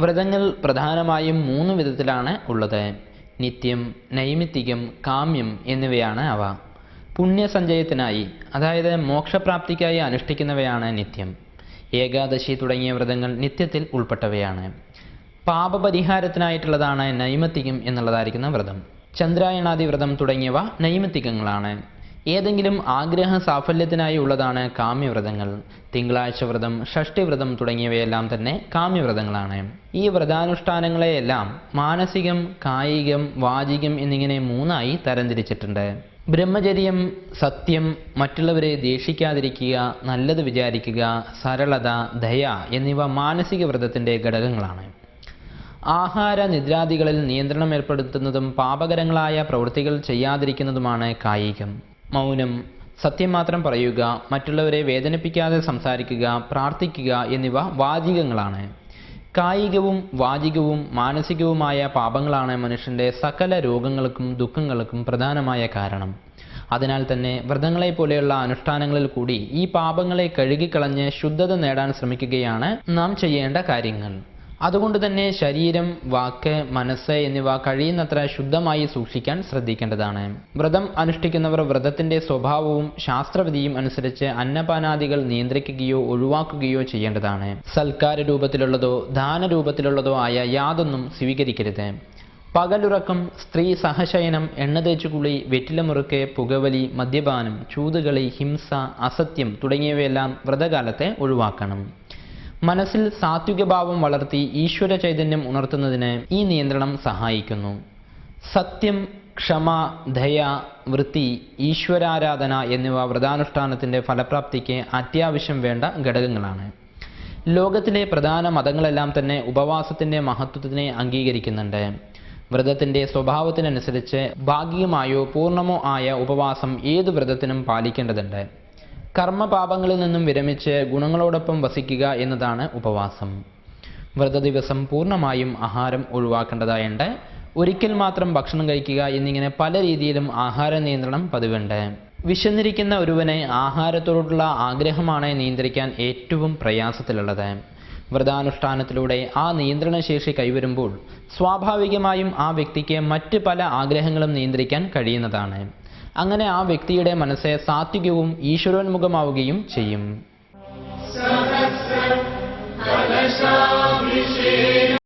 വ്രതങ്ങൾ പ്രധാനമായും 3 വിധത്തിലാണ് ഉള്ളത്. നിത്യം, നൈമിത്തികം, കാമ്യം എന്നിവയാണ് അവ. പുണ്യസഞ്ചയത്തിനായി, അതായത് മോക്ഷപ്രാപ്തിക്കായി അനുഷ്ഠിക്കുന്നവയാണ് നിത്യം. ഏകാദശി തുടങ്ങിയ വ്രതങ്ങൾ നിത്യത്തിൽ ഉൾപ്പെട്ടവയാണ്. പാപപരിഹാരത്തിനായിട്ടുള്ളതാണ് നൈമിത്തികം എന്നുള്ളതായിരിക്കുന്ന വ്രതം. ചന്ദ്രായണാദി വ്രതം തുടങ്ങിയവ നൈമിത്തികങ്ങളാണ്. ഏതെങ്കിലും ആഗ്രഹ സാഫല്യത്തിനായി ഉള്ളതാണ് കാമ്യവ്രതങ്ങൾ. തിങ്കളാഴ്ച വ്രതം, ഷഷ്ഠിവ്രതം തുടങ്ങിയവയെല്ലാം തന്നെ കാമ്യവ്രതങ്ങളാണ്. ഈ വ്രതാനുഷ്ഠാനങ്ങളെയെല്ലാം മാനസികം, കായികം, വാചികം എന്നിങ്ങനെ 3ആയി തരംതിരിച്ചിട്ടുണ്ട്. ബ്രഹ്മചര്യം, സത്യം, മറ്റുള്ളവരെ ദേഷിക്കാതിരിക്കുക, നല്ലത് വിചാരിക്കുക, സരളത, ദയ എന്നിവ മാനസിക വ്രതത്തിന്റെ ഘടകങ്ങളാണ്. ആഹാര നിദ്രാദികളിൽ നിയന്ത്രണം ഏർപ്പെടുത്തുന്നതും പാപകരങ്ങളായ പ്രവൃത്തികൾ ചെയ്യാതിരിക്കുന്നതുമാണ് കായികം. മൗനം, സത്യം മാത്രം പറയുക, മറ്റുള്ളവരെ വേദനിപ്പിക്കാതെ സംസാരിക്കുക, പ്രാർത്ഥിക്കുക എന്നിവ വാചികങ്ങളാണ്. കായികവും വാചികവും മാനസികവുമായ പാപങ്ങളാണ് മനുഷ്യന്റെ സകല രോഗങ്ങൾക്കും ദുഃഖങ്ങൾക്കും പ്രധാനമായ കാരണം. അതിനാൽ തന്നെ വ്രതങ്ങളെപ്പോലെയുള്ള അനുഷ്ഠാനങ്ങളിൽ കൂടി ഈ പാപങ്ങളെ കഴുകിക്കളഞ്ഞ് ശുദ്ധത നേടാൻ ശ്രമിക്കുകയാണ് നാം ചെയ്യേണ്ട കാര്യങ്ങൾ. അതുകൊണ്ട് തന്നെ ശരീരം, വാക്ക്, മനസ്സ് എന്നിവ കഴിയുന്നത്ര ശുദ്ധമായി സൂക്ഷിക്കാൻ ശ്രദ്ധിക്കേണ്ടതാണ്. വ്രതം അനുഷ്ഠിക്കുന്നവർ വ്രതത്തിന്റെ സ്വഭാവവും ശാസ്ത്രവിധിയും അനുസരിച്ച് അന്നപാനാദികൾ നിയന്ത്രിക്കുകയോ ഒഴിവാക്കുകയോ ചെയ്യേണ്ടതാണ്. സൽക്കാര രൂപത്തിലുള്ളതോ ദാനരൂപത്തിലുള്ളതോ ആയ യാതൊന്നും സ്വീകരിക്കരുത്. പകലുറക്കം, സ്ത്രീ സഹശയനം, എണ്ണ തേച്ചുകുളി, വെറ്റിലമുറുക്ക്, പുകവലി, മദ്യപാനം, ചൂതുകളി, ഹിംസ, അസത്യം തുടങ്ങിയവയെല്ലാം വ്രതകാലത്തെ ഒഴിവാക്കണം. മനസ്സിൽ സാത്വികഭാവം വളർത്തി ഈശ്വര ചൈതന്യം ഉണർത്തുന്നതിന് ഈ നിയന്ത്രണം സഹായിക്കുന്നു. സത്യം, ക്ഷമ, ദയ, വൃത്തി, ഈശ്വരാരാധന എന്നിവ വ്രതാനുഷ്ഠാനത്തിന്റെ ഫലപ്രാപ്തിക്ക് അത്യാവശ്യം വേണ്ട ഘടകങ്ങളാണ്. ലോകത്തിലെ പ്രധാന മതങ്ങളെല്ലാം തന്നെ ഉപവാസത്തിന്റെ മഹത്വത്തിനെ അംഗീകരിക്കുന്നുണ്ട്. വ്രതത്തിന്റെ സ്വഭാവത്തിനനുസരിച്ച് ഭാഗികമായോ പൂർണ്ണമോ ആയ ഉപവാസം ഏതു വ്രതത്തിനും പാലിക്കേണ്ടതുണ്ട്. കർമ്മപാപങ്ങളിൽ നിന്നും വിരമിച്ച് ഗുണങ്ങളോടൊപ്പം വസിക്കുക എന്നതാണ് ഉപവാസം. വ്രതദിവസം പൂർണ്ണമായും ആഹാരം ഒഴിവാക്കേണ്ടതായുണ്ട്. ഒരിക്കൽ മാത്രം ഭക്ഷണം കഴിക്കുക എന്നിങ്ങനെ പല രീതിയിലും ആഹാര നിയന്ത്രണം പതിവുണ്ട്. വിശന്നിരിക്കുന്ന ഒരുവനെ ആഹാരത്തോടുള്ള ആഗ്രഹമാണ് നിയന്ത്രിക്കാൻ ഏറ്റവും പ്രയാസത്തിലുള്ളത്. വ്രതാനുഷ്ഠാനത്തിലൂടെ ആ നിയന്ത്രണശേഷി കൈവരുമ്പോൾ സ്വാഭാവികമായും ആ വ്യക്തിക്ക് മറ്റ് പല ആഗ്രഹങ്ങളും നിയന്ത്രിക്കാൻ കഴിയുന്നതാണ്. അങ്ങനെ ആ വ്യക്തിയുടെ മനസ്സ് സാത്വികവും ഈശ്വരോന്മുഖമാവുകയും ചെയ്യും.